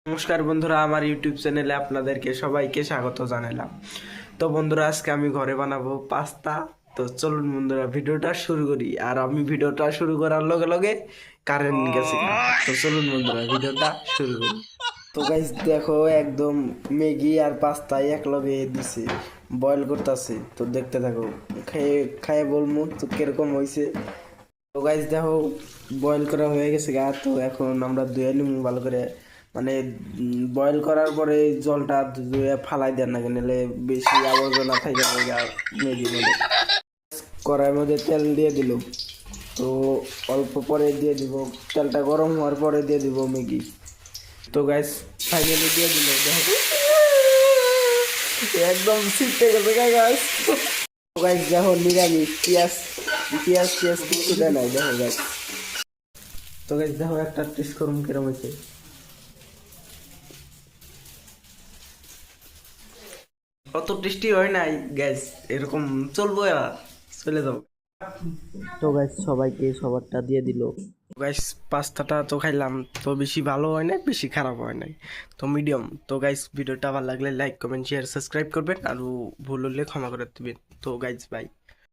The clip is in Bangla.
নমস্কার বন্ধুরা, আমার ইউটিউব চ্যানেলে আপনাদেরকে সবাইকে স্বাগত জানালাম। তো বন্ধুরা, আজকে আমি ঘরে বানাবো পাস্তা। তো চলুন বন্ধুরা, ভিডিওটা শুরু করি। আর আমি ভিডিওটা শুরু করার লগে লগে কারেন্ট গেছে গা। তো চলুন বন্ধুরা, ভিডিওটা শুরু করি। তো গাইস দেখো, একদম ম্যাগি আর পাস্তা এক লগে দিছে, বয়েল করতেছে। তো দেখতে থাকো, খেয়ে খাইয়ে বলবো তো কিরকম হয়েছে। তো গাইস দেখো, বয়েল করা হয়ে গেছে গা। তো এখন আমরা ধুয়ে নিব ভালো করে, মানে বয়েল করার পরে জলটা ধুয়ে ফালাই দেন না, নিলে বেশি আবর্জনা থাকে গা ম্যাগির মধ্যে। কড়াইয়ের মধ্যে তেল দিয়ে দিল। তো অল্প পরে দিয়ে দিব, তেলটা গরম হওয়ার পরে দিয়ে দিব ম্যাগি। তো গাইস ফাইনালি দিয়ে দিল, দেখো একদম ছিটতে গেছে গাইস। তো গাইস দেখো, নিরামিষ পেঁয়াজ পেঁয়াজ পেঁয়াজ কিছু দেয় নাই, দেখো গাইস। তো গাইস দেখো, একটা টেস্ট করুন কিরম হয়েছে। অত টেস্টি হয় নাই গ্যাস, এরকম চলবো আর চলে যাবো। তো গাইস সবাইকে সবারটা দিয়ে দিল। গাইস পাস্তাটা তো খাইলাম, তো বেশি ভালো হয় নাই, বেশি খারাপ হয় নাই, তো মিডিয়াম। তো গাইস ভিডিওটা ভালো লাগলে লাইক কমেন্ট শেয়ার সাবস্ক্রাইব করবেন, আর ভুল হলে ক্ষমা করে দিবেন। তো গাইস বাই।